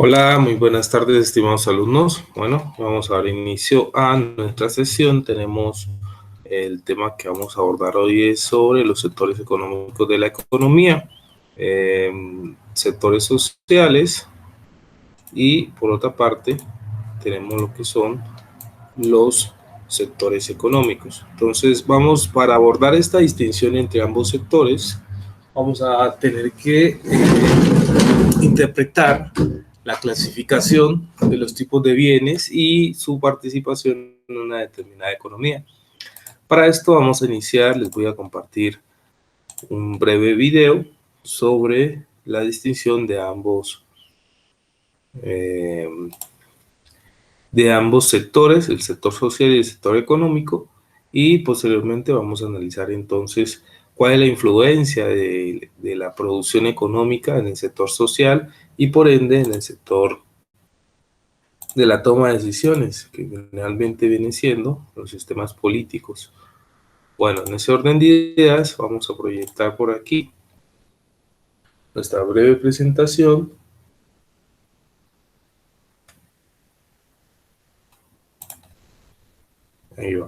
Hola, muy buenas tardes, estimados alumnos. Bueno, vamos a dar inicio a nuestra sesión. Tenemos el tema que vamos a abordar hoy es sobre los sectores económicos de la economía, sectores sociales y por otra parte tenemos lo que son los sectores económicos. Entonces para abordar esta distinción entre ambos sectores, vamos a tener que interpretar la clasificación de los tipos de bienes y su participación en una determinada economía. Para esto vamos a iniciar, les voy a compartir un breve video sobre la distinción de ambos sectores, el sector social y el sector económico, y posteriormente vamos a analizar entonces cuál es la influencia de la producción económica en el sector social y por ende en el sector de la toma de decisiones, que generalmente vienen siendo los sistemas políticos. Bueno, en ese orden de ideas vamos a proyectar por aquí nuestra breve presentación. Ahí va.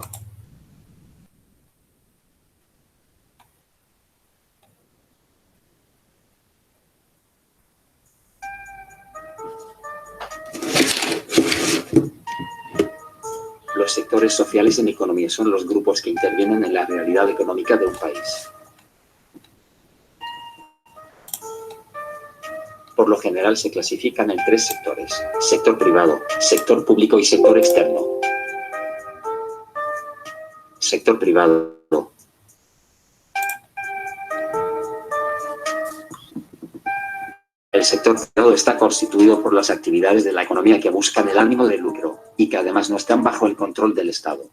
Los sectores sociales en economía son los grupos que intervienen en la realidad económica de un país. Por lo general se clasifican en tres sectores: sector privado, sector público y sector externo. Sector privado. El sector privado está constituido por las actividades de la economía que buscan el ánimo de lucro y que además no están bajo el control del Estado.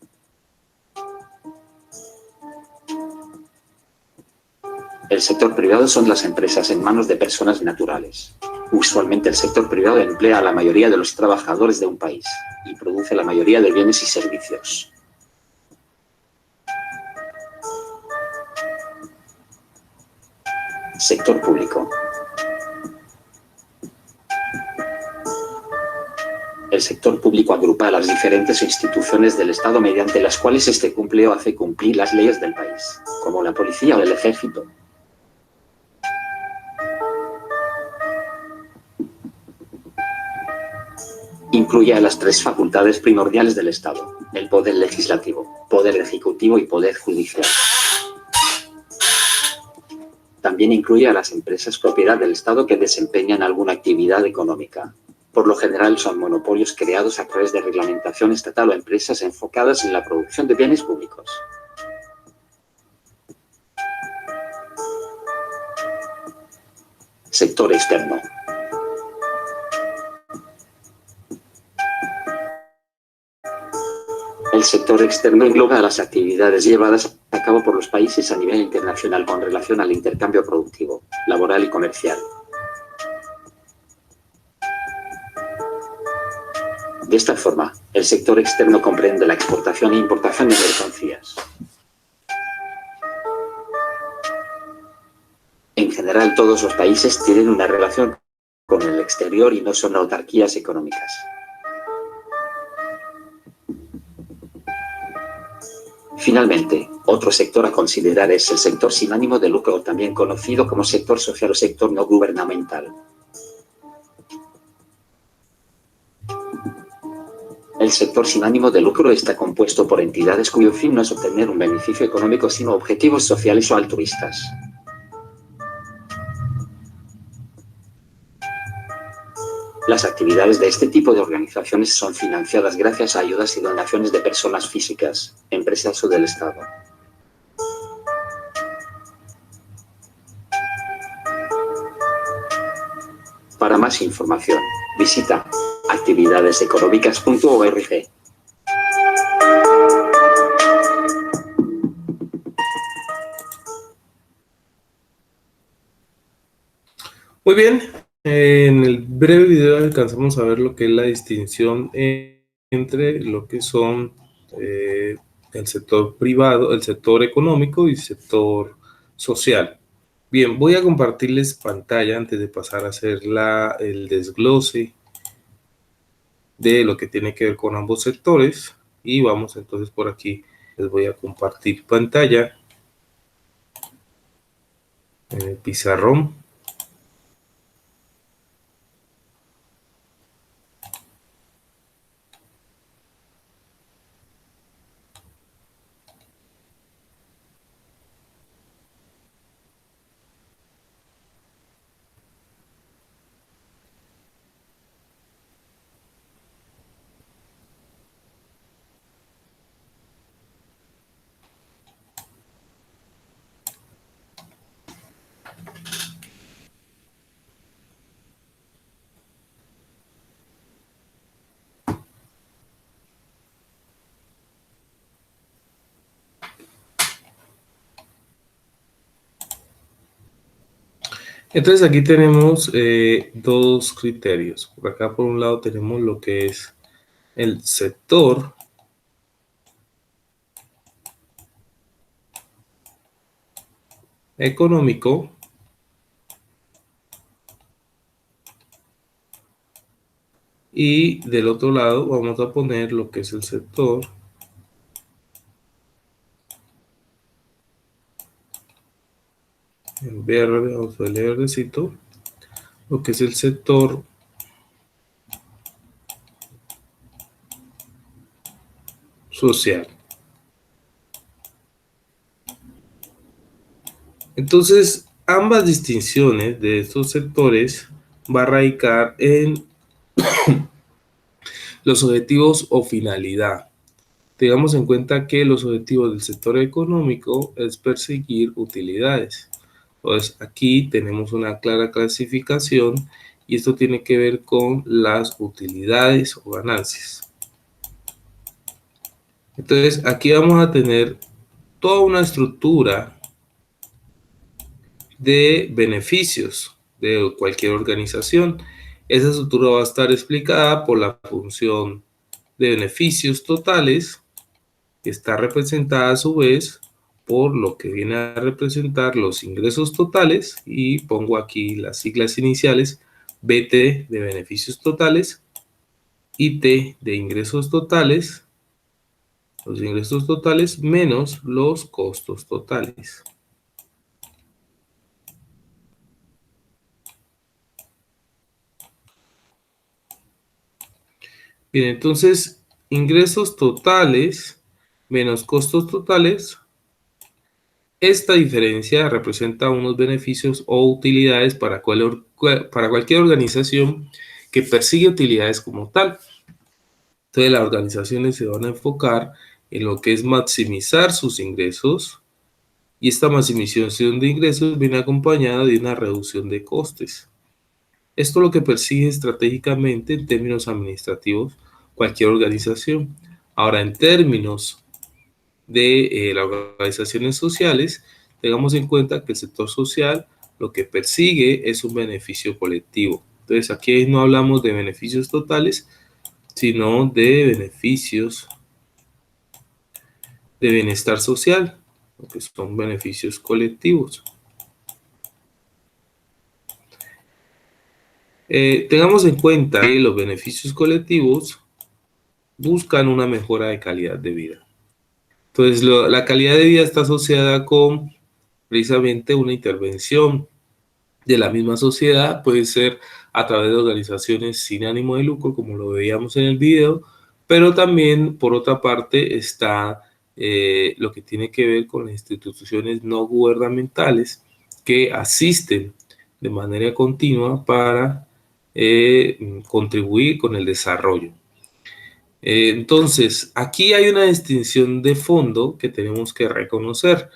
El sector privado son las empresas en manos de personas naturales. Usualmente el sector privado emplea a la mayoría de los trabajadores de un país y produce la mayoría de bienes y servicios. Sector público. El sector público agrupa a las diferentes instituciones del Estado mediante las cuales éste cumple o hace cumplir las leyes del país, como la policía o el ejército. Incluye a las tres facultades primordiales del Estado: el poder legislativo, poder ejecutivo y poder judicial. También incluye a las empresas propiedad del Estado que desempeñan alguna actividad económica. Por lo general son monopolios creados a través de reglamentación estatal o empresas enfocadas en la producción de bienes públicos. Sector externo. El sector externo engloba las actividades llevadas a cabo por los países a nivel internacional con relación al intercambio productivo, laboral y comercial. De esta forma, el sector externo comprende la exportación e importación de mercancías. En general, todos los países tienen una relación con el exterior y no son autarquías económicas. Finalmente, otro sector a considerar es el sector sin ánimo de lucro, también conocido como sector social o sector no gubernamental. El sector sin ánimo de lucro está compuesto por entidades cuyo fin no es obtener un beneficio económico, sino objetivos sociales o altruistas. Las actividades de este tipo de organizaciones son financiadas gracias a ayudas y donaciones de personas físicas, empresas o del Estado. Para más información, visita actividadeseconómicas.org. Muy bien, en el breve video alcanzamos a ver lo que es la distinción entre lo que son el sector privado, el sector económico y el sector social. Bien, voy a compartirles pantalla antes de pasar a hacer el desglose de lo que tiene que ver con ambos sectores. Y vamos entonces por aquí, les voy a compartir pantalla en el pizarrón. Entonces aquí tenemos dos criterios. Por acá por un lado tenemos lo que es el sector económico y del otro lado vamos a poner lo que es el sector en verde, vamos a darle verdecito, lo que es el sector social. Entonces, ambas distinciones de estos sectores va a radicar en los objetivos o finalidad. Tengamos en cuenta que los objetivos del sector económico es perseguir utilidades. Entonces, aquí tenemos una clara clasificación y esto tiene que ver con las utilidades o ganancias. Entonces, aquí vamos a tener toda una estructura de beneficios de cualquier organización. Esa estructura va a estar explicada por la función de beneficios totales, que está representada a su vez por lo que viene a representar los ingresos totales, y pongo aquí las siglas iniciales, BT de beneficios totales, IT de ingresos totales, los ingresos totales menos los costos totales. Bien, entonces, ingresos totales menos costos totales. Esta diferencia representa unos beneficios o utilidades para cualquier organización que persigue utilidades como tal. Entonces, las organizaciones se van a enfocar en lo que es maximizar sus ingresos, y esta maximización de ingresos viene acompañada de una reducción de costes. Esto es lo que persigue estratégicamente en términos administrativos cualquier organización. Ahora, en términos de las organizaciones sociales, tengamos en cuenta que el sector social lo que persigue es un beneficio colectivo. Entonces, aquí no hablamos de beneficios totales, sino de beneficios de bienestar social, que son beneficios colectivos. Tengamos en cuenta que los beneficios colectivos buscan una mejora de calidad de vida. Entonces, la calidad de vida está asociada con precisamente una intervención de la misma sociedad, puede ser a través de organizaciones sin ánimo de lucro, como lo veíamos en el video, pero también, por otra parte, está lo que tiene que ver con las instituciones no gubernamentales que asisten de manera continua para contribuir con el desarrollo. Entonces, aquí hay una distinción de fondo que tenemos que reconocer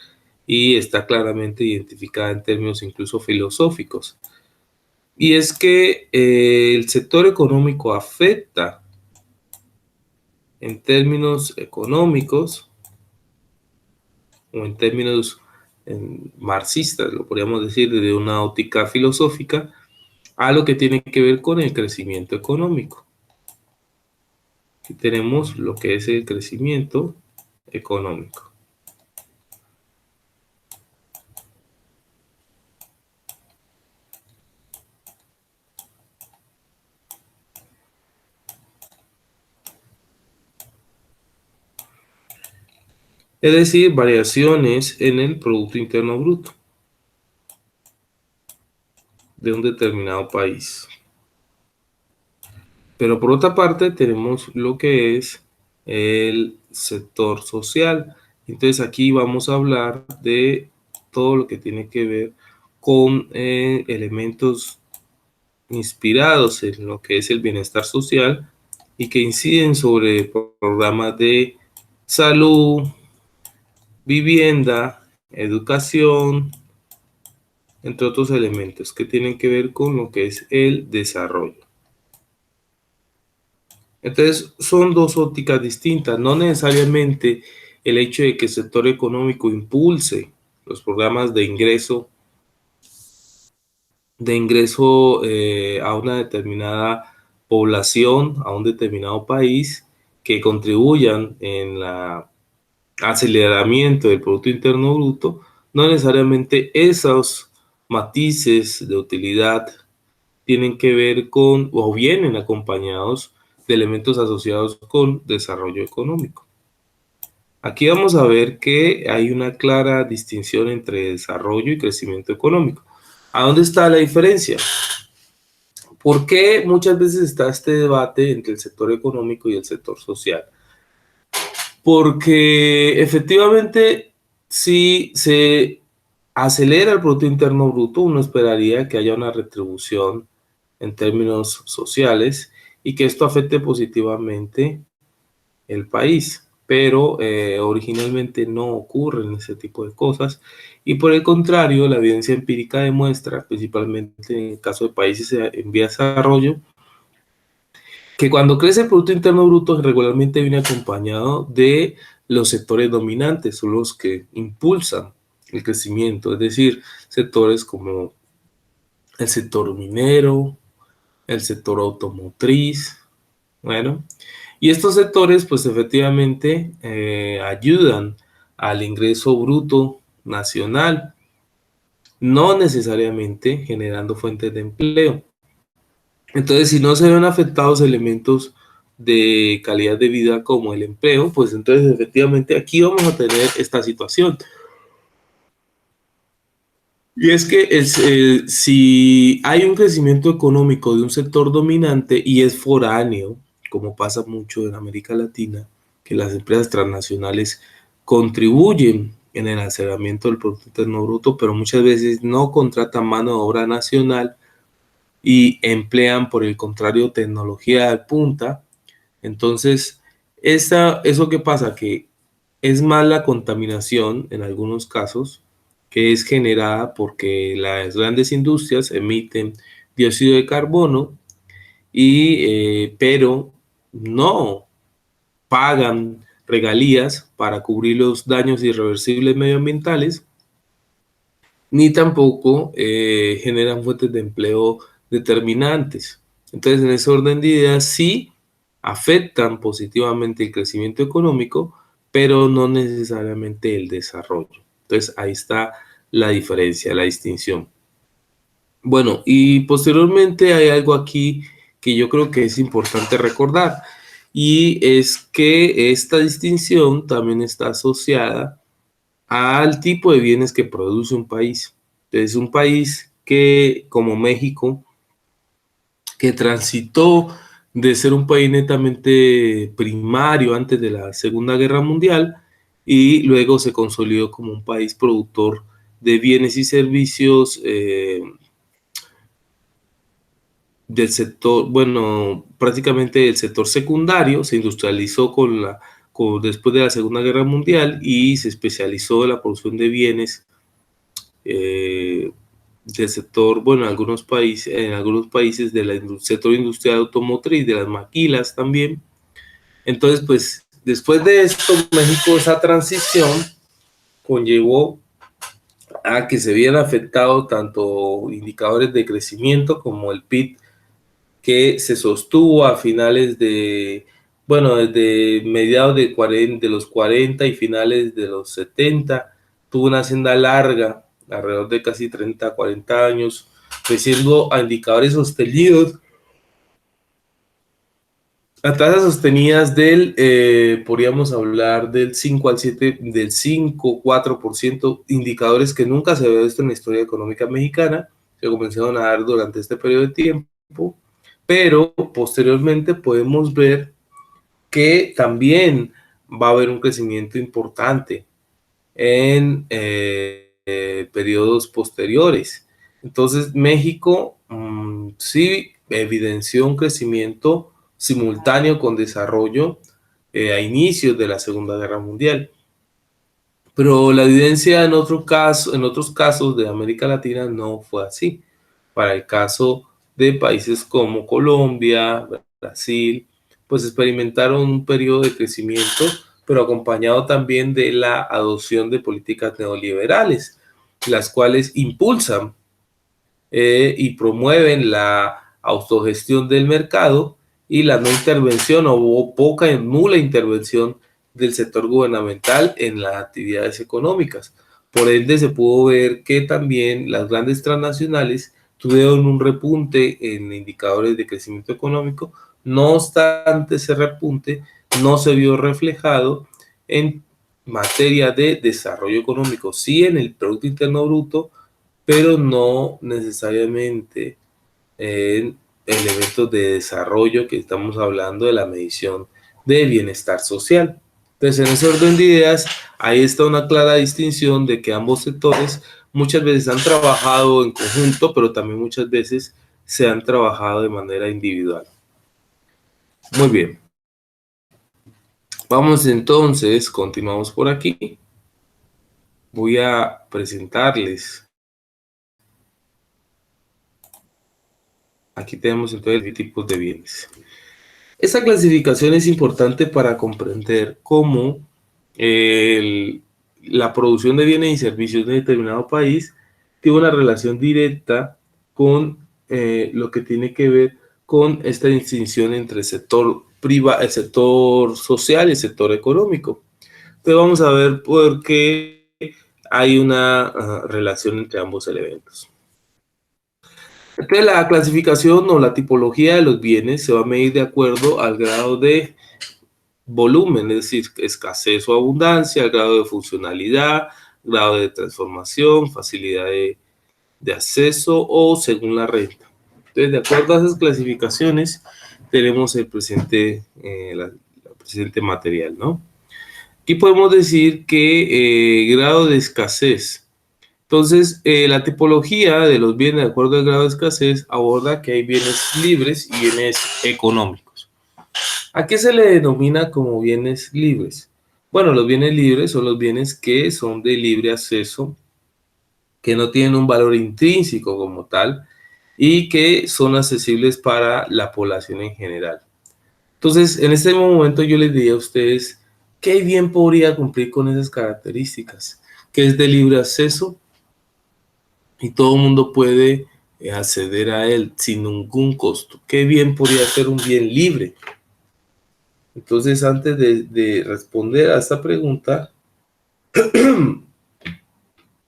y está claramente identificada en términos incluso filosóficos. Y es que el sector económico afecta en términos económicos o en términos marxistas, lo podríamos decir desde una óptica filosófica, a lo que tiene que ver con el crecimiento económico. Aquí tenemos lo que es el crecimiento económico. es decir, variaciones en el Producto Interno Bruto de un determinado país. Pero por otra parte tenemos lo que es el sector social. Entonces aquí vamos a hablar de todo lo que tiene que ver con elementos inspirados en lo que es el bienestar social y que inciden sobre programas de salud, vivienda, educación, entre otros elementos que tienen que ver con lo que es el desarrollo. Entonces, son dos ópticas distintas. No necesariamente el hecho de que el sector económico impulse los programas de ingreso a una determinada población, a un determinado país, que contribuyan en el aceleramiento del Producto Interno Bruto, no necesariamente esos matices de utilidad tienen que ver con o vienen acompañados de elementos asociados con desarrollo económico. Aquí vamos a ver que hay una clara distinción entre desarrollo y crecimiento económico. ¿A dónde está la diferencia? ¿Por qué muchas veces está este debate entre el sector económico y el sector social? Porque efectivamente, si se acelera el Producto Interno Bruto, uno esperaría que haya una retribución en términos sociales y que esto afecte positivamente el país, pero originalmente no ocurren ese tipo de cosas y por el contrario, la evidencia empírica demuestra, principalmente en el caso de países en vía de desarrollo, que cuando crece el Producto Interno Bruto regularmente viene acompañado de los sectores dominantes, son los que impulsan el crecimiento, es decir, sectores como el sector minero, el sector automotriz, bueno, y estos sectores pues efectivamente ayudan al ingreso bruto nacional, no necesariamente generando fuentes de empleo. Entonces, si no se ven afectados elementos de calidad de vida como el empleo, pues entonces efectivamente aquí vamos a tener esta situación. Y es que si hay un crecimiento económico de un sector dominante y es foráneo, como pasa mucho en América Latina, que las empresas transnacionales contribuyen en el aceleramiento del Producto Interno Bruto, pero muchas veces no contratan mano de obra nacional y emplean, por el contrario, tecnología de punta. Entonces, eso que pasa, que es más la contaminación en algunos casos, que es generada porque las grandes industrias emiten dióxido de carbono pero no pagan regalías para cubrir los daños irreversibles medioambientales, ni tampoco generan fuentes de empleo determinantes. Entonces, en ese orden de ideas, sí afectan positivamente el crecimiento económico, pero no necesariamente el desarrollo. Entonces, ahí está la diferencia, la distinción. Bueno, y posteriormente hay algo aquí que yo creo que es importante recordar, y es que esta distinción también está asociada al tipo de bienes que produce un país. Entonces, un país que, como México, que transitó de ser un país netamente primario antes de la Segunda Guerra Mundial y luego se consolidó como un país productor de bienes y servicios del sector, bueno, prácticamente el sector secundario, se industrializó después de la Segunda Guerra Mundial y se especializó en la producción de bienes eh, del sector, bueno, en algunos países del sector industrial automotriz, de las maquilas también. Entonces, pues, después de esto, México, esa transición conllevó a que se vieran afectados tanto indicadores de crecimiento como el PIB, que se sostuvo a finales bueno, desde mediados de los 40 y finales de los 70, tuvo una senda larga, alrededor de casi 30, 40 años, creciendo a indicadores sostenidos a tasas sostenidas podríamos hablar del 5 al 7, del 5, 4%, indicadores que nunca se había visto en la historia económica mexicana, se comenzaron a dar durante este periodo de tiempo, pero posteriormente podemos ver que también va a haber un crecimiento importante en periodos posteriores. Entonces, México sí evidenció un crecimiento simultáneo con desarrollo a inicios de la Segunda Guerra Mundial. Pero la evidencia en otros casos de América Latina no fue así. Para el caso de países como Colombia, Brasil, pues experimentaron un periodo de crecimiento, pero acompañado también de la adopción de políticas neoliberales, las cuales impulsan y promueven la autogestión del mercado y la no intervención o poca y nula intervención del sector gubernamental en las actividades económicas. Por ende, se pudo ver que también las grandes transnacionales tuvieron un repunte en indicadores de crecimiento económico. No obstante, ese repunte no se vio reflejado en materia de desarrollo económico, sí en el Producto Interno Bruto, pero no necesariamente en elementos de desarrollo que estamos hablando de la medición de bienestar social. Entonces, en ese orden de ideas, ahí está una clara distinción de que ambos sectores muchas veces han trabajado en conjunto, pero también muchas veces se han trabajado de manera individual. Muy bien. Vamos entonces, continuamos por aquí. Voy a presentarles. Aquí tenemos entonces tipos de bienes. Esta clasificación es importante para comprender cómo la producción de bienes y servicios de determinado país tiene una relación directa con lo que tiene que ver con esta distinción entre el sector privado, el sector social y el sector económico. Entonces vamos a ver por qué hay una relación entre ambos elementos. Entonces, la clasificación o la tipología de los bienes se va a medir de acuerdo al grado de volumen, es decir, escasez o abundancia, al grado de funcionalidad, grado de transformación, facilidad de acceso o según la renta. Entonces, de acuerdo a esas clasificaciones, tenemos el presente, la presente material, ¿no? Aquí podemos decir que grado de escasez. Entonces, la tipología de los bienes de acuerdo al grado de escasez aborda que hay bienes libres y bienes económicos. ¿A qué se le denomina como bienes libres? Bueno, los bienes libres son los bienes que son de libre acceso, que no tienen un valor intrínseco como tal y que son accesibles para la población en general. Entonces, en este momento yo les diría a ustedes, ¿qué bien podría cumplir con esas características? Que es de libre acceso, y todo el mundo puede acceder a él sin ningún costo. ¿Qué bien podría ser un bien libre? Entonces, antes de responder a esta pregunta,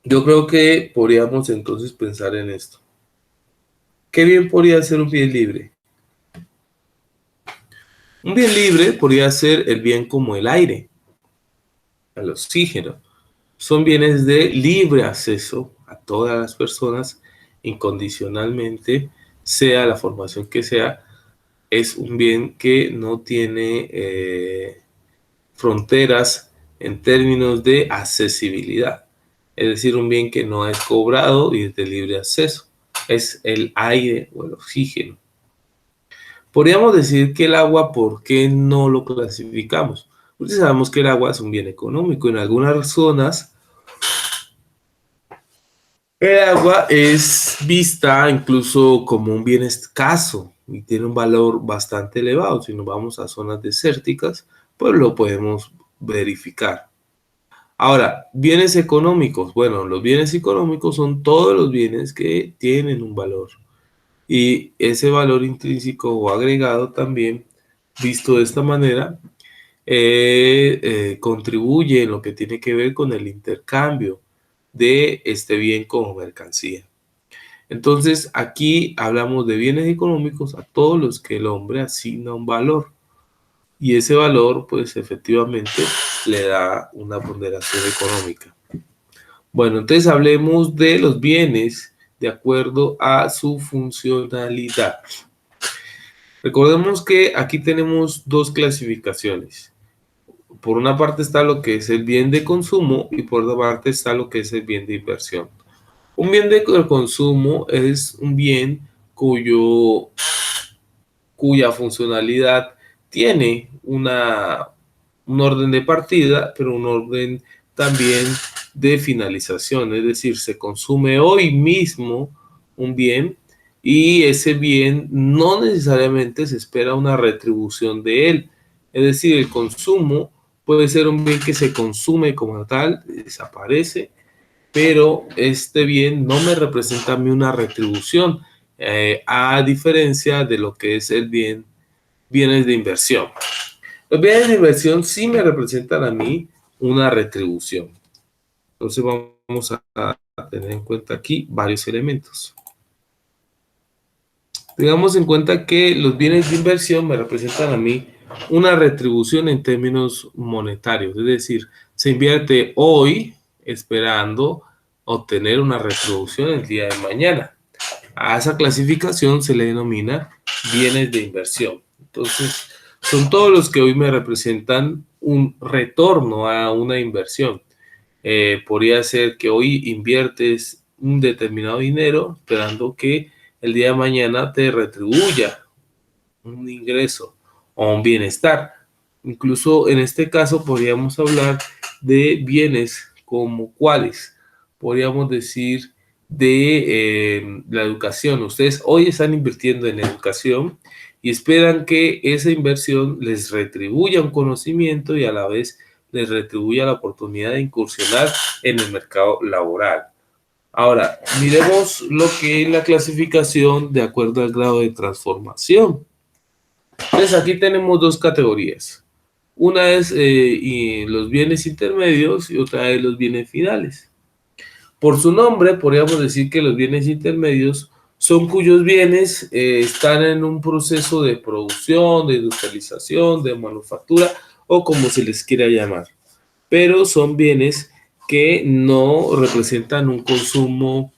yo creo que podríamos entonces pensar en esto. ¿Qué bien podría ser un bien libre? Un bien libre podría ser el bien como el aire, el oxígeno. Son bienes de libre acceso a todas las personas incondicionalmente, sea la formación que sea. Es un bien que no tiene fronteras en términos de accesibilidad. Es decir, un bien que no es cobrado y es de libre acceso. Es el aire o el oxígeno. Podríamos decir que el agua, ¿por qué no lo clasificamos? Porque sabemos que el agua es un bien económico. En algunas zonas, el agua es vista incluso como un bien escaso y tiene un valor bastante elevado. Si nos vamos a zonas desérticas, pues lo podemos verificar. Ahora, bienes económicos. Bueno, los bienes económicos son todos los bienes que tienen un valor. Y ese valor intrínseco o agregado también, visto de esta manera, contribuye en lo que tiene que ver con el intercambio de este bien como mercancía. Entonces, aquí hablamos de bienes económicos a todos los que el hombre asigna un valor. y ese valor pues efectivamente le da una ponderación económica. Bueno, entonces hablemos de los bienes de acuerdo a su funcionalidad. Recordemos que aquí tenemos dos clasificaciones. Por una parte está lo que es el bien de consumo y por otra parte está lo que es el bien de inversión. Un bien de consumo es un bien cuya funcionalidad tiene un orden de partida, pero un orden también de finalización. Es decir, se consume hoy mismo un bien y ese bien no necesariamente se espera una retribución de él. Es decir, el consumo puede ser un bien que se consume como tal, desaparece, pero este bien no me representa a mí una retribución, a diferencia de lo que es el bienes de inversión. Los bienes de inversión sí me representan a mí una retribución. Entonces vamos a tener en cuenta aquí varios elementos. Tengamos en cuenta que los bienes de inversión me representan a mí una retribución en términos monetarios, es decir, se invierte hoy esperando obtener una retribución el día de mañana. A esa clasificación se le denomina bienes de inversión. Entonces, son todos los que hoy me representan un retorno a una inversión. Podría ser que hoy inviertes un determinado dinero esperando que el día de mañana te retribuya un ingreso o un bienestar. Incluso en este caso podríamos hablar de bienes como cuáles. Podríamos decir de la educación. Ustedes hoy están invirtiendo en educación y esperan que esa inversión les retribuya un conocimiento y a la vez les retribuya la oportunidad de incursionar en el mercado laboral. Ahora, miremos lo que es la clasificación de acuerdo al grado de transformación. Entonces, aquí tenemos dos categorías. Una es los bienes intermedios y otra es los bienes finales. Por su nombre, podríamos decir que los bienes intermedios son cuyos bienes están en un proceso de producción, de industrialización, de manufactura o como se les quiera llamar. Pero son bienes que no representan un consumo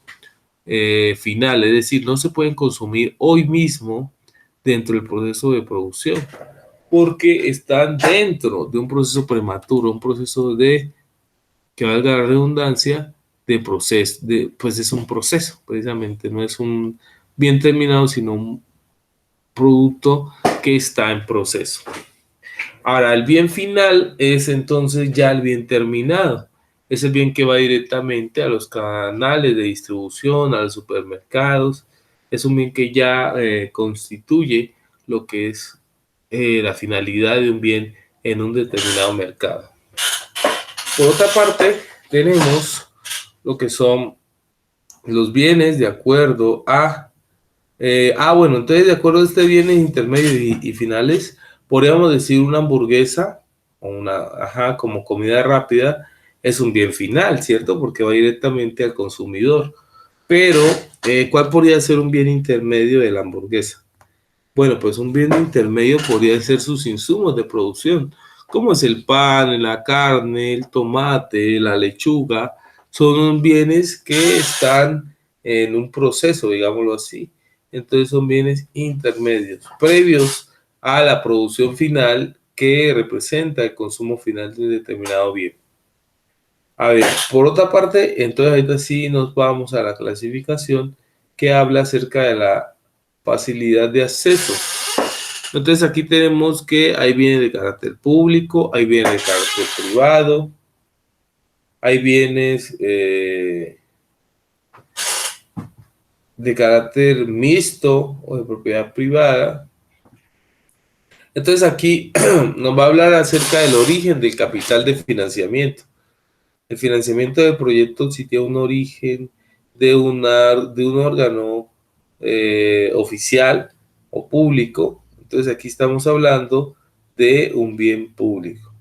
final, es decir, no se pueden consumir hoy mismo dentro del proceso de producción, porque están dentro de un proceso prematuro, un proceso de, que valga la redundancia, de proceso, pues es un proceso, precisamente, no es un bien terminado, sino un producto que está en proceso. Ahora, el bien final es entonces ya el bien terminado. Es el bien que va directamente a los canales de distribución, a los supermercados. Es un bien que ya constituye lo que es la finalidad de un bien en un determinado mercado. Por otra parte, tenemos lo que son los bienes de acuerdo a... bueno, entonces de acuerdo a este bienes intermedios y finales, podríamos decir una hamburguesa o como comida rápida es un bien final, ¿cierto? Porque va directamente al consumidor. Pero, ¿cuál podría ser un bien intermedio de la hamburguesa? Bueno, pues un bien intermedio podría ser sus insumos de producción, como es el pan, la carne, el tomate, la lechuga. Son bienes que están en un proceso, digámoslo así. Entonces son bienes intermedios, previos a la producción final que representa el consumo final de un determinado bien. A ver, por otra parte, entonces ahorita sí nos vamos a la clasificación que habla acerca de la facilidad de acceso. Entonces aquí tenemos que hay bienes de carácter público, hay bienes de carácter privado, hay bienes de carácter mixto o de propiedad privada. Entonces aquí nos va a hablar acerca del origen del capital de financiamiento. El financiamiento del proyecto si tiene un origen de un órgano oficial o público. Entonces aquí estamos hablando de un bien público.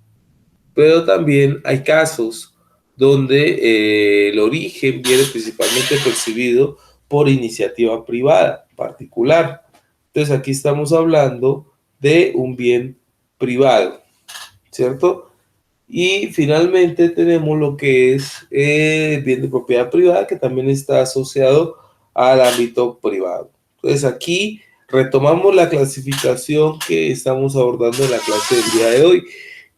Pero también hay casos donde el origen viene principalmente percibido por iniciativa privada, particular. Entonces aquí estamos hablando de un bien privado, ¿cierto? Y finalmente tenemos lo que es bien de propiedad privada, que también está asociado al ámbito privado. Entonces aquí retomamos la clasificación que estamos abordando en la clase del día de hoy,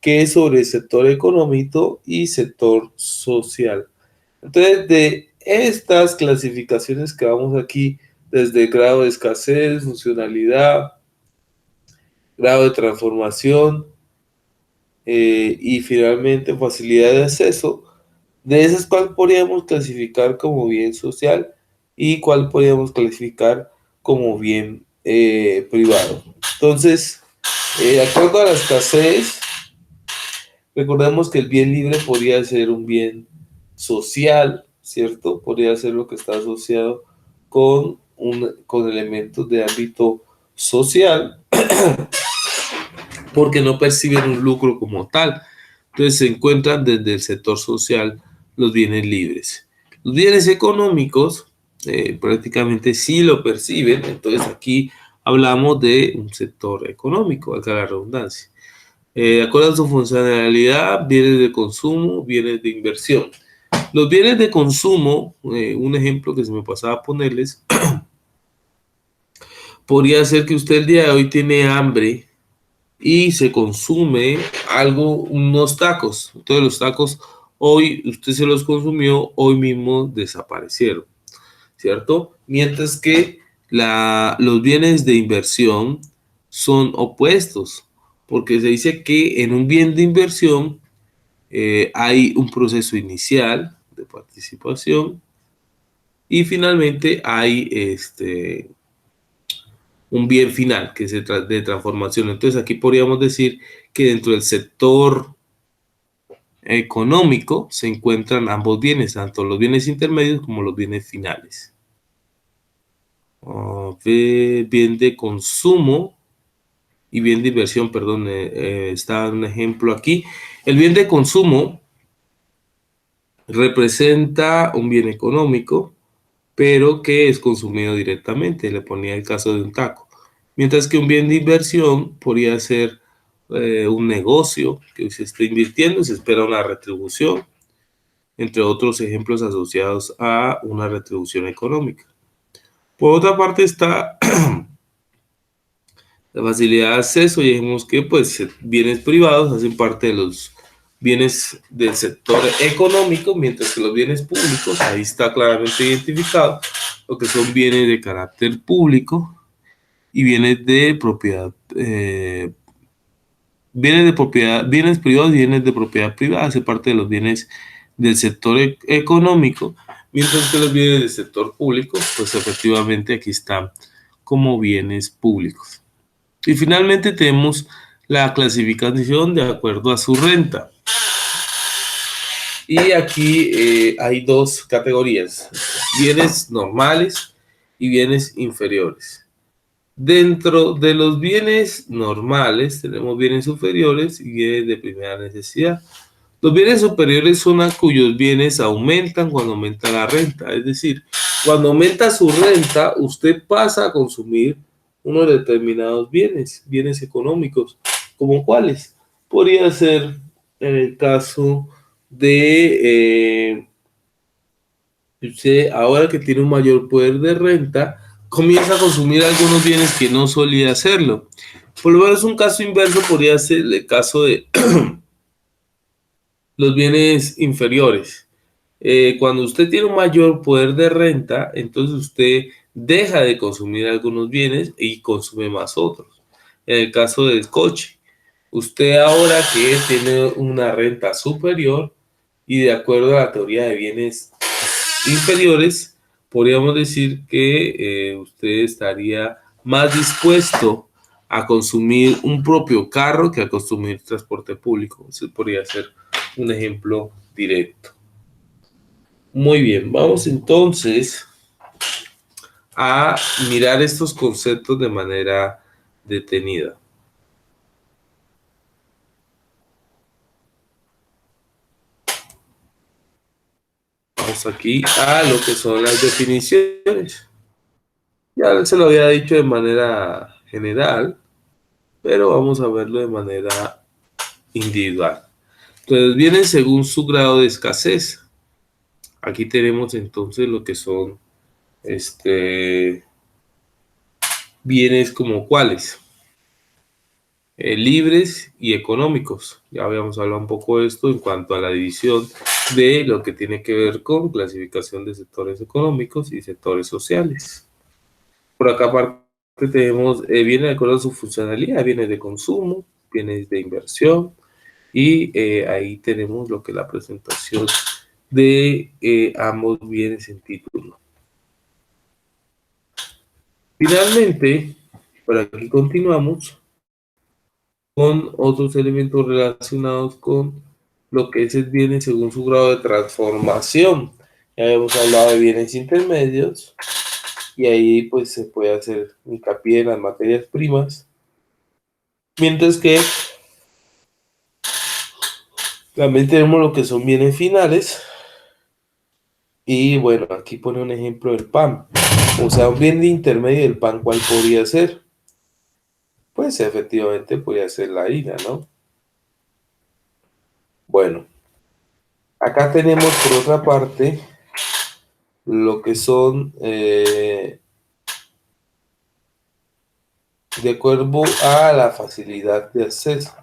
que es sobre el sector económico y sector social. Entonces, de estas clasificaciones que vamos aquí, desde grado de escasez, funcionalidad, grado de transformación y finalmente facilidad de acceso, de esas cuál podríamos clasificar como bien social y cuál podríamos clasificar como bien privado. Entonces, de acuerdo a la escasez, recordemos que el bien libre podría ser un bien social, ¿cierto? Podría ser lo que está asociado con elementos de ámbito social, porque no perciben un lucro como tal. Entonces se encuentran desde el sector social los bienes libres. Los bienes económicos prácticamente sí lo perciben, entonces aquí hablamos de un sector económico, valga la redundancia. De acuerdo a su funcionalidad, bienes de consumo, bienes de inversión. Los bienes de consumo, un ejemplo que se me pasaba a ponerles, podría ser que usted el día de hoy tiene hambre y se consume algo, unos tacos. Entonces los tacos hoy usted se los consumió, hoy mismo desaparecieron, ¿cierto? Mientras que los bienes de inversión son opuestos, porque se dice que en un bien de inversión hay un proceso inicial de participación y finalmente hay un bien final que es de transformación. Entonces aquí podríamos decir que dentro del sector económico se encuentran ambos bienes, tanto los bienes intermedios como los bienes finales. Bien de consumo y bien de inversión, perdón, está un ejemplo aquí. El bien de consumo representa un bien económico, pero que es consumido directamente. Le ponía el caso de un taco. Mientras que un bien de inversión podría ser un negocio que se está invirtiendo, se espera una retribución, entre otros ejemplos asociados a una retribución económica. Por otra parte está la facilidad de acceso, y dijimos que pues bienes privados hacen parte de los bienes del sector económico, mientras que los bienes públicos, ahí está claramente identificado, lo que son bienes de carácter público y bienes de propiedad, bienes privados y bienes de propiedad privada, hace parte de los bienes del sector económico, mientras que los bienes del sector público, pues efectivamente aquí están como bienes públicos. Y finalmente tenemos la clasificación de acuerdo a su renta. Y aquí hay dos categorías, bienes normales y bienes inferiores. Dentro de los bienes normales tenemos bienes superiores y bienes de primera necesidad. Los bienes superiores son a cuyos bienes aumentan cuando aumenta la renta. Es decir, cuando aumenta su renta, usted pasa a consumir unos determinados bienes, bienes económicos. ¿Como cuáles? Podría ser en el caso de usted, ahora que tiene un mayor poder de renta, comienza a consumir algunos bienes que no solía hacerlo. Por lo menos un caso inverso podría ser el caso de los bienes inferiores. Cuando usted tiene un mayor poder de renta, entonces usted deja de consumir algunos bienes y consume más otros. En el caso del coche, usted ahora que tiene una renta superior y de acuerdo a la teoría de bienes inferiores, podríamos decir que usted estaría más dispuesto a consumir un propio carro que a consumir transporte público. Eso podría ser un ejemplo directo. Muy bien, vamos entonces a mirar estos conceptos de manera detenida. Vamos aquí a lo que son las definiciones. Ya se lo había dicho de manera general, pero vamos a verlo de manera individual. Entonces vienen según su grado de escasez. Aquí tenemos entonces lo que son bienes como cuáles, libres y económicos. Ya habíamos hablado un poco de esto en cuanto a la división de lo que tiene que ver con clasificación de sectores económicos y sectores sociales. Por acá aparte tenemos bienes de acuerdo a su funcionalidad, bienes de consumo, bienes de inversión, y ahí tenemos lo que es la presentación de ambos bienes en título. Finalmente, por aquí continuamos con otros elementos relacionados con lo que es el bien según su grado de transformación. Ya habíamos hablado de bienes intermedios y ahí pues se puede hacer hincapié en las materias primas, mientras que también tenemos lo que son bienes finales. Y bueno, aquí pone un ejemplo del pan. O sea, un bien de intermedio del pan, ¿cuál podría ser? Pues efectivamente podría ser la harina, ¿no? Bueno, acá tenemos por otra parte lo que son de acuerdo a la facilidad de acceso.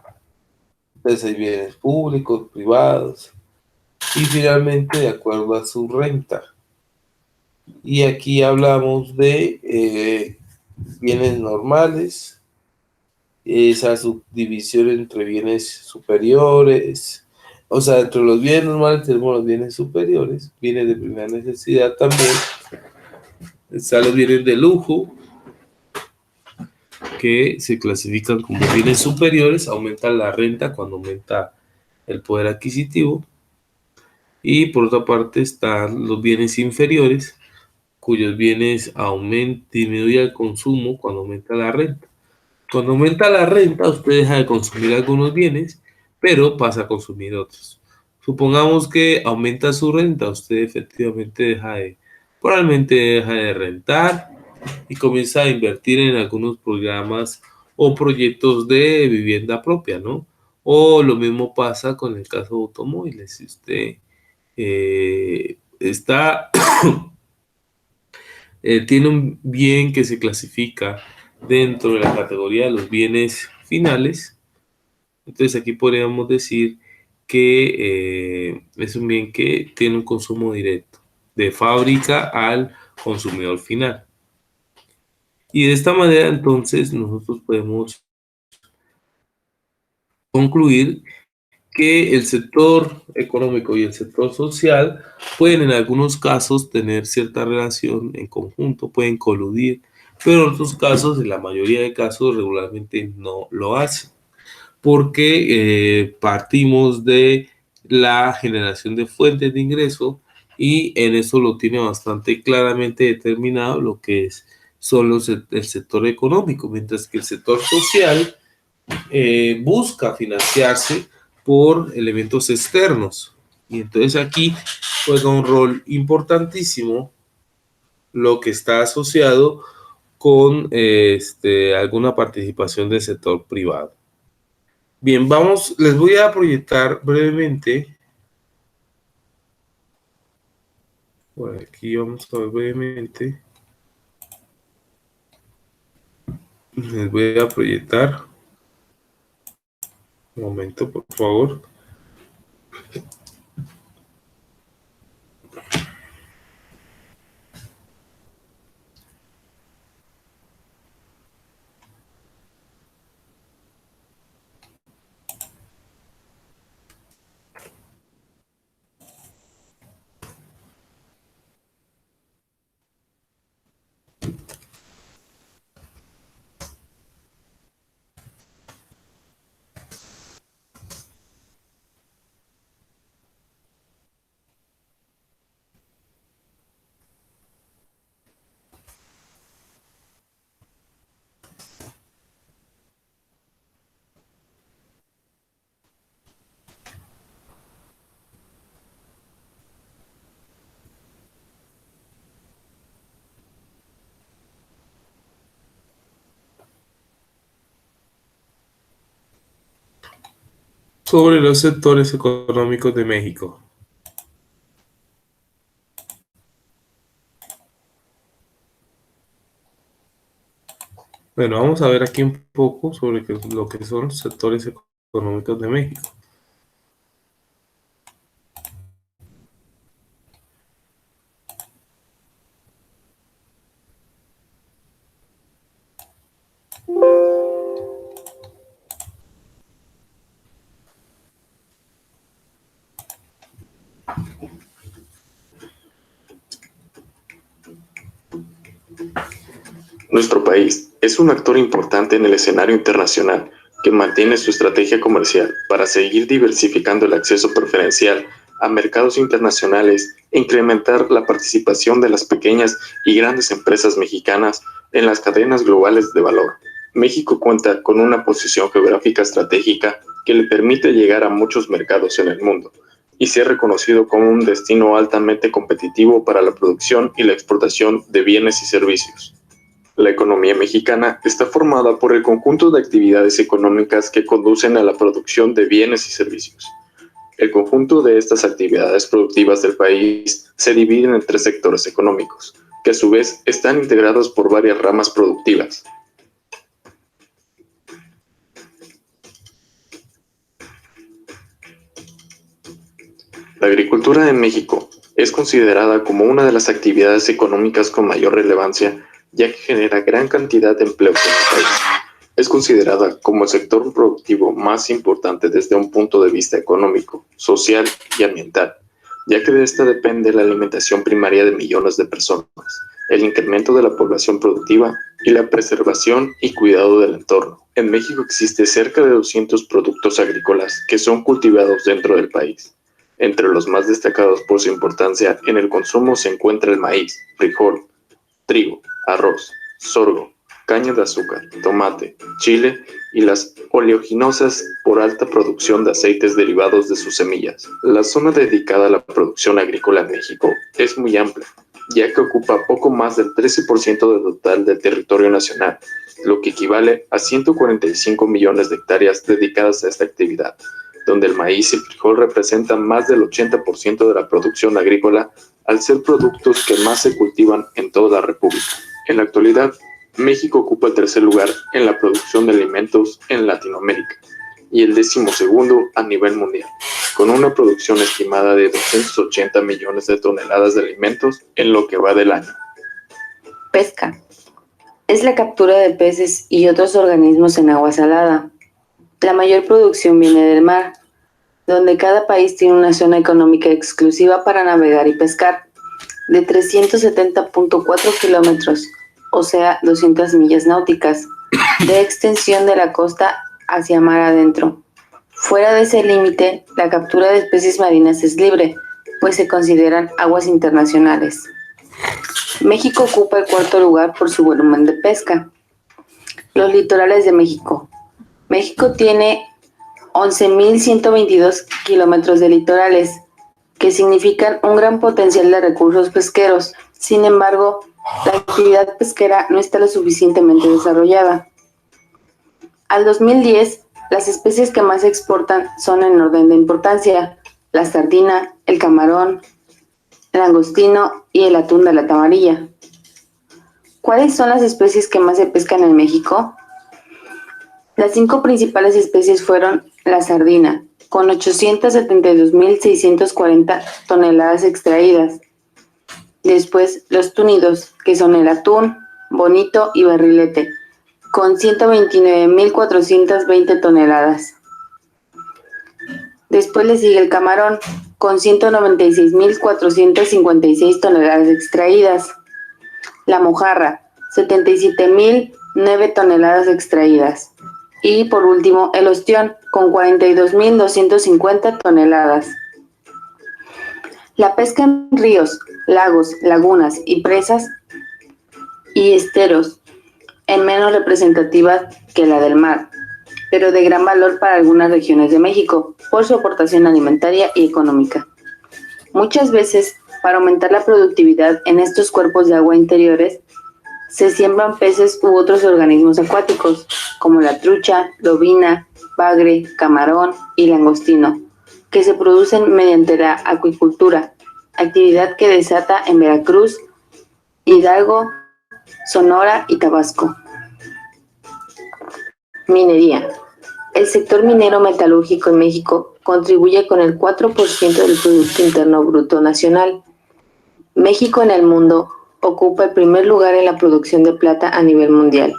Entonces hay bienes públicos, privados y finalmente de acuerdo a su renta. Y aquí hablamos de bienes normales, esa subdivisión entre bienes superiores. O sea, entre los bienes normales tenemos los bienes superiores, bienes de primera necesidad también. Están los bienes de lujo, que se clasifican como bienes superiores, aumenta la renta cuando aumenta el poder adquisitivo. Y por otra parte están los bienes inferiores, cuyos bienes disminuye el consumo cuando aumenta la renta. Cuando aumenta la renta, usted deja de consumir algunos bienes, pero pasa a consumir otros. Supongamos que aumenta su renta, usted efectivamente probablemente deja de rentar y comienza a invertir en algunos programas o proyectos de vivienda propia, ¿no? O lo mismo pasa con el caso de automóviles. Si usted tiene un bien que se clasifica dentro de la categoría de los bienes finales, entonces aquí podríamos decir que es un bien que tiene un consumo directo, de fábrica al consumidor final. Y de esta manera entonces nosotros podemos concluir que el sector económico y el sector social pueden en algunos casos tener cierta relación en conjunto, pueden coludir, pero en otros casos, en la mayoría de casos, regularmente no lo hacen, porque partimos de la generación de fuentes de ingreso y en eso lo tiene bastante claramente determinado lo que son el sector económico, mientras que el sector social busca financiarse por elementos externos. Y entonces aquí juega un rol importantísimo lo que está asociado con alguna participación del sector privado. Bien, les voy a proyectar brevemente. Por aquí vamos a ver brevemente. Les voy a proyectar. Un momento, por favor. sobre los sectores económicos de México. Bueno, vamos a ver aquí un poco sobre lo que son los sectores económicos de México. Nuestro país es un actor importante en el escenario internacional que mantiene su estrategia comercial para seguir diversificando el acceso preferencial a mercados internacionales e incrementar la participación de las pequeñas y grandes empresas mexicanas en las cadenas globales de valor. México cuenta con una posición geográfica estratégica que le permite llegar a muchos mercados en el mundo y ser reconocido como un destino altamente competitivo para la producción y la exportación de bienes y servicios. La economía mexicana está formada por el conjunto de actividades económicas que conducen a la producción de bienes y servicios. El conjunto de estas actividades productivas del país se dividen en 3 sectores económicos, que a su vez están integrados por varias ramas productivas. La agricultura en México es considerada como una de las actividades económicas con mayor relevancia, ya que genera gran cantidad de empleos en el país. Es considerada como el sector productivo más importante desde un punto de vista económico, social y ambiental, ya que de esta depende la alimentación primaria de millones de personas, el incremento de la población productiva y la preservación y cuidado del entorno. En México existe cerca de 200 productos agrícolas que son cultivados dentro del país. Entre los más destacados por su importancia en el consumo se encuentra el maíz, frijol, trigo, arroz, sorgo, caña de azúcar, tomate, chile y las oleaginosas por alta producción de aceites derivados de sus semillas. La zona dedicada a la producción agrícola en México es muy amplia, ya que ocupa poco más del 13% del total del territorio nacional, lo que equivale a 145 millones de hectáreas dedicadas a esta actividad, donde el maíz y el frijol representan más del 80% de la producción agrícola, al ser productos que más se cultivan en toda la República. En la actualidad, México ocupa el 3er lugar en la producción de alimentos en Latinoamérica y el 12º a nivel mundial, con una producción estimada de 280 millones de toneladas de alimentos en lo que va del año. Pesca. Es la captura de peces y otros organismos en agua salada. La mayor producción viene del mar, donde cada país tiene una zona económica exclusiva para navegar y pescar, de 370.4 kilómetros, o sea, 200 millas náuticas, de extensión de la costa hacia mar adentro. Fuera de ese límite, la captura de especies marinas es libre, pues se consideran aguas internacionales. México ocupa el 4.º lugar por su volumen de pesca. Los litorales de México. México tiene 11.122 kilómetros de litorales, que significan un gran potencial de recursos pesqueros. Sin embargo, la actividad pesquera no está lo suficientemente desarrollada. Al 2010, las especies que más se exportan son en orden de importancia: la sardina, el camarón, el langostino y el atún de lata amarilla. ¿Cuáles son las especies que más se pescan en México? Las 5 principales especies fueron la sardina, con 872.640 toneladas extraídas. Después, los túnidos, que son el atún, bonito y barrilete, con 129.420 toneladas. Después le sigue el camarón, con 196.456 toneladas extraídas. La mojarra, 77.009 toneladas extraídas. Y por último, el ostión, con 42.250 toneladas. La pesca en ríos, lagos, lagunas y presas y esteros es menos representativa que la del mar, pero de gran valor para algunas regiones de México por su aportación alimentaria y económica. Muchas veces, para aumentar la productividad en estos cuerpos de agua interiores, se siembran peces u otros organismos acuáticos, como la trucha, lobina, bagre, camarón y langostino, que se producen mediante la acuicultura, actividad que desata en Veracruz, Hidalgo, Sonora y Tabasco. Minería. El sector minero metalúrgico en México contribuye con el 4% del Producto Interno Bruto Nacional. México en el mundo ocupa el primer lugar en la producción de plata a nivel mundial.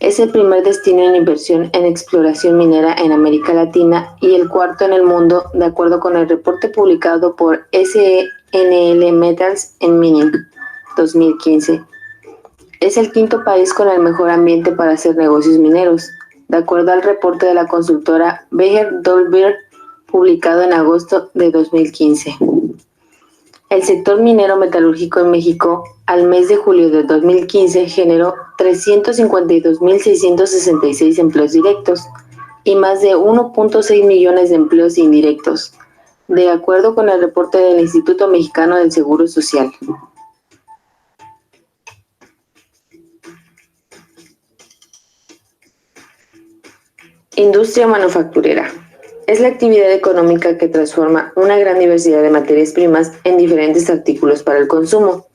Es el primer destino en inversión en exploración minera en América Latina y el cuarto en el mundo, de acuerdo con el reporte publicado por SNL Metals and Mining 2015. Es el quinto país con el mejor ambiente para hacer negocios mineros, de acuerdo al reporte de la consultora Beher Dolbear, publicado en agosto de 2015. El sector minero metalúrgico en México, al mes de julio de 2015, generó 352.666 empleos directos y más de 1.6 millones de empleos indirectos, de acuerdo con el reporte del Instituto Mexicano del Seguro Social. Industria manufacturera. Es la actividad económica que transforma una gran diversidad de materias primas en diferentes artículos para el consumo.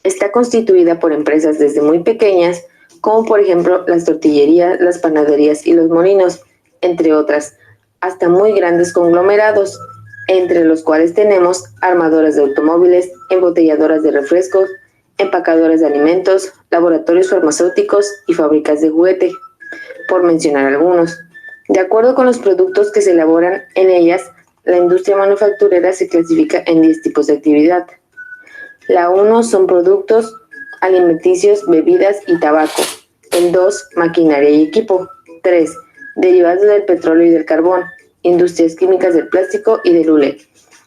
Está constituida por empresas desde muy pequeñas, como por ejemplo las tortillerías, las panaderías y los molinos, entre otras, hasta muy grandes conglomerados, entre los cuales tenemos armadoras de automóviles, embotelladoras de refrescos, empacadoras de alimentos, laboratorios farmacéuticos y fábricas de juguete, por mencionar algunos. De acuerdo con los productos que se elaboran en ellas, la industria manufacturera se clasifica en 10 tipos de actividad. La 1 son productos alimenticios, bebidas y tabaco. El 2, maquinaria y equipo. 3, derivados del petróleo y del carbón. Industrias químicas del plástico y del hule.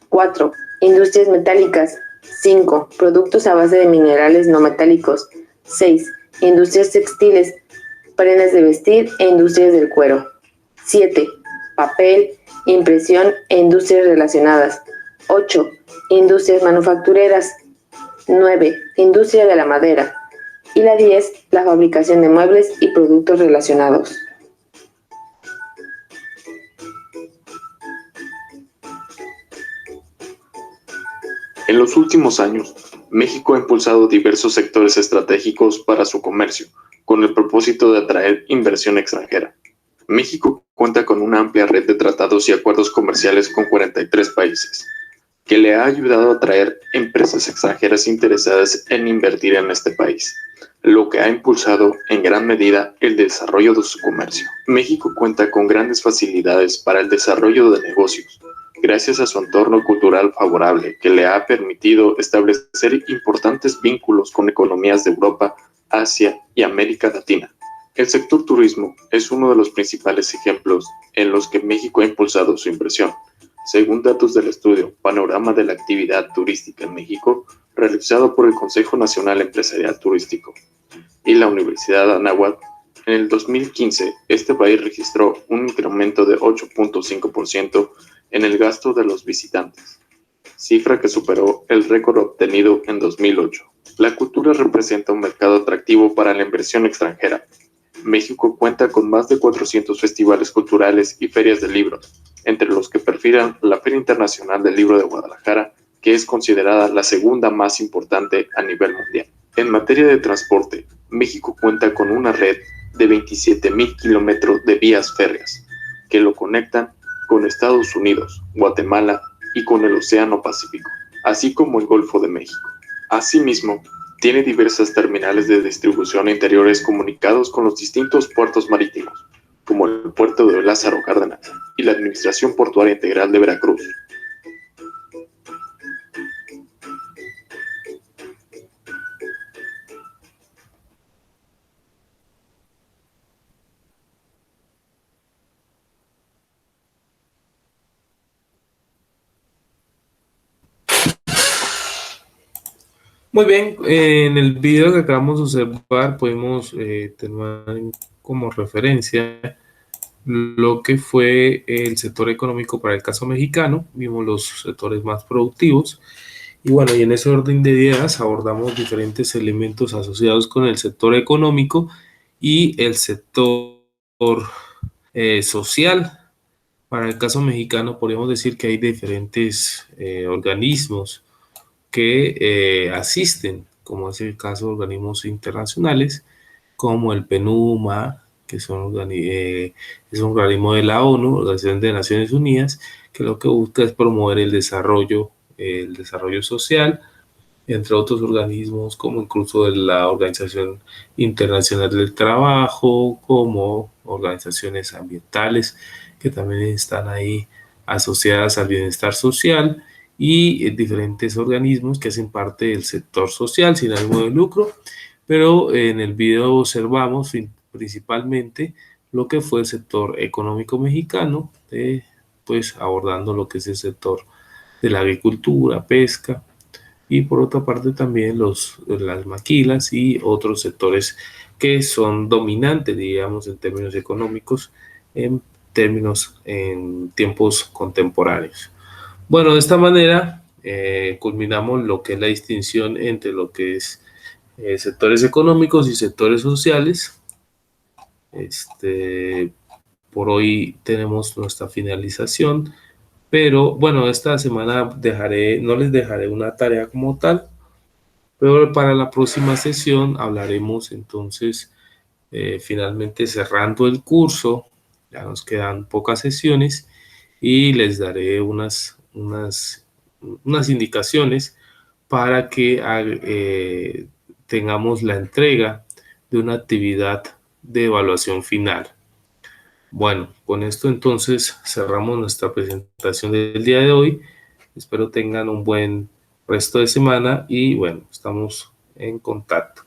4, industrias metálicas. 5, productos a base de minerales no metálicos. 6, industrias textiles, prendas de vestir e industrias del cuero. 7, papel, impresión e industrias relacionadas. 8, industrias manufactureras. 9, industria de la madera. Y la 10, la fabricación de muebles y productos relacionados. En los últimos años, México ha impulsado diversos sectores estratégicos para su comercio, con el propósito de atraer inversión extranjera. México cuenta con una amplia red de tratados y acuerdos comerciales con 43 países, que le ha ayudado a atraer empresas extranjeras interesadas en invertir en este país, lo que ha impulsado en gran medida el desarrollo de su comercio. México cuenta con grandes facilidades para el desarrollo de negocios, gracias a su entorno cultural favorable, que le ha permitido establecer importantes vínculos con economías de Europa, Asia y América Latina. El sector turismo es uno de los principales ejemplos en los que México ha impulsado su inversión. Según datos del estudio Panorama de la Actividad Turística en México, realizado por el Consejo Nacional Empresarial Turístico y la Universidad de Anáhuac, en el 2015 este país registró un incremento de 8.5% en el gasto de los visitantes, cifra que superó el récord obtenido en 2008. La cultura representa un mercado atractivo para la inversión extranjera. México cuenta con más de 400 festivales culturales y ferias de libros, entre los que perfilan la Feria Internacional del Libro de Guadalajara, que es considerada la segunda más importante a nivel mundial. En materia de transporte, México cuenta con una red de 27,000 kilómetros de vías férreas, que lo conectan con Estados Unidos, Guatemala y con el Océano Pacífico, así como el Golfo de México. Asimismo, tiene diversas terminales de distribución interiores comunicados con los distintos puertos marítimos, como el puerto de Lázaro Cárdenas y la Administración Portuaria Integral de Veracruz. Muy bien, en el video que acabamos de observar podemos tener como referencia lo que fue el sector económico para el caso mexicano. Vimos los sectores más productivos y bueno, y en ese orden de ideas abordamos diferentes elementos asociados con el sector económico y el sector social. Para el caso mexicano podemos decir que hay diferentes organismos que asisten, como es el caso de organismos internacionales, como el PNUMA, que es un organismo de la ONU, Organización de Naciones Unidas, que lo que busca es promover el desarrollo social, entre otros organismos, como incluso de la Organización Internacional del Trabajo, como organizaciones ambientales, que también están ahí asociadas al bienestar social, y diferentes organismos que hacen parte del sector social sin ánimo de lucro. Pero en el video observamos principalmente lo que fue el sector económico mexicano, pues abordando lo que es el sector de la agricultura, pesca, y por otra parte también las maquilas y otros sectores que son dominantes, digamos, en términos económicos, en tiempos contemporáneos. Bueno, de esta manera culminamos lo que es la distinción entre lo que es sectores económicos y sectores sociales. Por hoy tenemos nuestra finalización, pero bueno, esta semana no les dejaré una tarea como tal, pero para la próxima sesión hablaremos entonces, finalmente cerrando el curso. Ya nos quedan pocas sesiones y les daré unas indicaciones para que tengamos la entrega de una actividad de evaluación final. Bueno, con esto entonces cerramos nuestra presentación del día de hoy. Espero tengan un buen resto de semana y bueno, estamos en contacto.